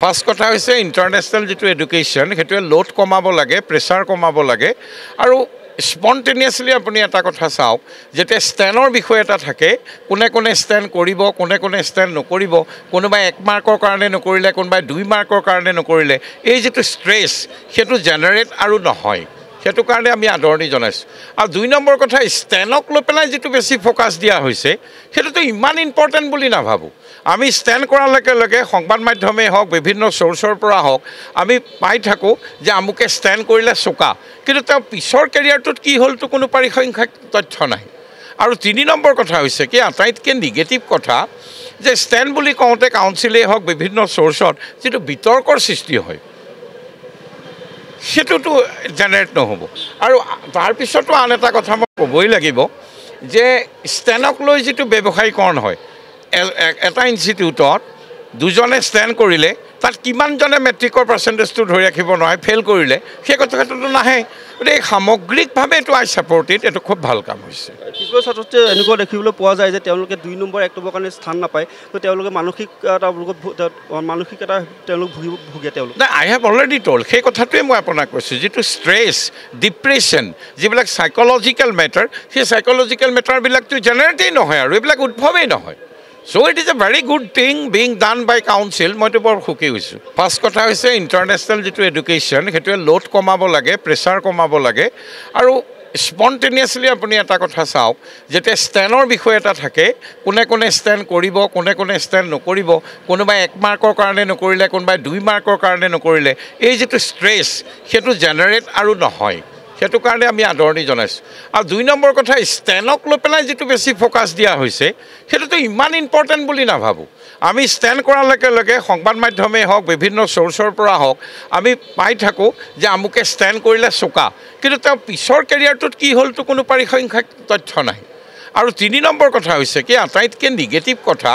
First কথা হৈছে international যিটো এডুকেশ্যন সেইটোৱে লোড কমাব লাগে, প্ৰেছাৰ কমাব লাগে আৰু স্পণ্টেনিয়াছলি আপুনি এটা কথা চাওক, যেতিয়া ষ্টেনৰ বিষয় এটা থাকে, কোনে কোনে ষ্টেণ্ড কৰিব, কোনে কোনে ষ্টেণ্ড নকৰিব, কোনোবাই 1 মাৰ্কৰ কাৰণে নকৰিলে, কোনোবাই 2 মাৰ্কৰ কাৰণে নকৰিলে, এই যিটো ষ্ট্ৰেছ সেইটো জেনেৰেট আৰু নহয়। সেইটো কাৰণে আমি আদৰণি জনাইছোঁ। আৰু 2 নম্বৰ কথা, ষ্টেনক লৈ পেলাই যিটো বেছি ফ'কাছ দিয়া হৈছে সেইটোতো ইমান ইম্পৰ্টেণ্ট বুলি নাভাবোঁ। আমি ষ্টেণ্ড কৰাৰ লগে লগে সংবাদ মাধ্যমেই হওক, বিভিন্ন চ'ৰ্চৰ পৰা হওক, আমি পাই থাকোঁ যে আমুকে ষ্টেণ্ড কৰিলে চোকা, কিন্তু তেওঁ পিছৰ কেৰিয়াৰটোত কি হ'লতো কোনো পৰিসংখ্যাক তথ্য নাই। আৰু 3 নম্বৰ কথা হৈছে কি, আটাইতকৈ নিগেটিভ কথা যে ষ্টেণ্ড বুলি কওঁতে কাউন্সিলেই হওক, বিভিন্ন চ'ৰ্চত যিটো বিতৰ্কৰ সৃষ্টি হয় সেইটোতো জেনেৰেট নহ'ব। আৰু তাৰপিছতো আন এটা কথা মই ক'বই লাগিব যে ষ্টেনক লৈ যিটো ব্যৱসায়ীকৰণ হয়, এটা ইনষ্টিটিউটত 2জনে ষ্টেণ্ড কৰিলে তাত কিমানজনে মেট্ৰিকৰ পাৰ্চেণ্টেজটো ধৰি ৰাখিব নোৱাৰে, ফেইল কৰিলে, সেই কথাটোতো নাহে। গতিকে সামগ্ৰিকভাৱে এইটো আই ছাপৰ্ট ইট, এইটো খুব ভাল কাম হৈছে। কিছুমান ছাত্ৰ ছাত্ৰীয়ে এনেকুৱা দেখিবলৈ পোৱা যায় যে তেওঁলোকে 2 নম্বৰ 1 নম্বৰ কাৰণে স্থান নাপায়, তো তেওঁলোকে মানসিক এটা তেওঁলোক ভুগে। তেওঁলোক নাই, আই হেভ অলৰেডি ট'ল্ড, সেই কথাটোৱে মই আপোনাক কৈছোঁ। যিটো ষ্ট্ৰেছ, ডিপ্ৰেশ্যন, যিবিলাক চাইক'লজিকেল মেটাৰ, সেই চাইক'লজিকেল মেটাৰবিলাকতো জেনেৰেটেই নহয় আৰু এইবিলাক উদ্ভৱেই নহয়। So it is a very good thing being done by council. মইতো বৰ সুখী হৈছোঁ। ফাৰ্ষ্ট কথা হৈছে ইণ্টাৰনেশ্যনেল যিটো এডুকেশ্যন সেইটোৱে লোড কমাব লাগে, প্ৰেছাৰ কমাব লাগে আৰু স্পণ্টেনিয়াছলি আপুনি এটা কথা চাওক, যেতিয়া ষ্টেনৰ বিষয় এটা থাকে, কোনে কোনে ষ্টেণ্ড কৰিব, কোনে কোনে ষ্টেণ্ড নকৰিব, কোনোবাই 1 মাৰ্কৰ কাৰণে নকৰিলে, কোনোবাই 2 মাৰ্কৰ কাৰণে নকৰিলে, এই যিটো ষ্ট্ৰেছ সেইটো জেনেৰেট আৰু নহয়। সেইটো কাৰণে আমি আদৰণি জনাইছোঁ। আৰু 2 নম্বৰ কথা, ষ্টেনক লৈ পেলাই যিটো বেছি ফ'কাছ দিয়া হৈছে সেইটোতো ইমান ইম্পৰ্টেণ্ট বুলি নাভাবোঁ। আমি ষ্টেণ্ড কৰাৰ লগে লগে সংবাদ মাধ্যমেই হওক, বিভিন্ন চ'ৰ্চৰ পৰা হওক, আমি পাই থাকোঁ যে আমুকে ষ্টেণ্ড কৰিলে চোকা, কিন্তু তেওঁ পিছৰ কেৰিয়াৰটোত কি হ'লতো কোনো পৰিসংখ্যাক তথ্য নাই। আৰু 3 নম্বৰ কথা হৈছে কি, আটাইতকৈ নিগেটিভ কথা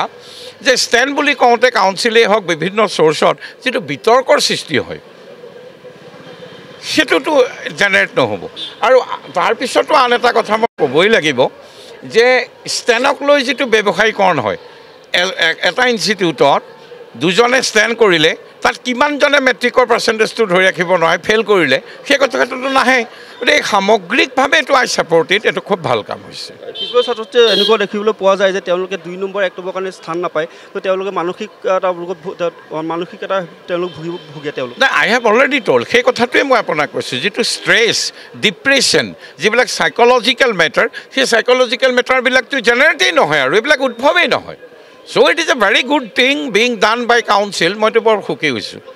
যে ষ্টেণ্ড বুলি কওঁতে কাউন্সিলেই হওক, বিভিন্ন চ'ৰ্চত যিটো বিতৰ্কৰ সৃষ্টি হয় সেইটোতো জেনেৰেট নহ'ব। আৰু তাৰপিছতো আন এটা কথা মই ক'বই লাগিব যে ষ্টেনক লৈ যিটো ব্যৱসায়ীকৰণ হয়, এটা ইনষ্টিটিউটত 2জনে ষ্টেণ্ড কৰিলে তাত কিমানজনে মেট্ৰিকৰ পাৰ্চেণ্টেজটো ধৰি ৰাখিব নোৱাৰে, ফেইল কৰিলে, সেই কথাটোতো নাহে। গতিকে সামগ্ৰিকভাৱে এইটো আই ছাপৰ্ট ইট, এইটো খুব ভাল কাম হৈছে। কিছুমান ছাত্ৰ ছাত্ৰীয়ে এনেকুৱা দেখিবলৈ পোৱা যায় যে তেওঁলোকে 2 নম্বৰ 1 নম্বৰ কাৰণে স্থান নাপায়, তো তেওঁলোকে মানসিক এটা তেওঁলোক ভুগে। তেওঁলোক নাই, আই হেভ অলৰেডি ট'ল্ড, সেই কথাটোৱে মই আপোনাক কৈছোঁ। যিটো ষ্ট্ৰেছ, ডিপ্ৰেশ্যন, যিবিলাক চাইক'লজিকেল মেটাৰ, সেই চাইক'লজিকেল মেটাৰবিলাকতো জেনেৰেটেই নহয় আৰু এইবিলাক উদ্ভৱেই নহয়। So it is a very good thing being done by council. মইতো বৰ সুখী হৈছোঁ।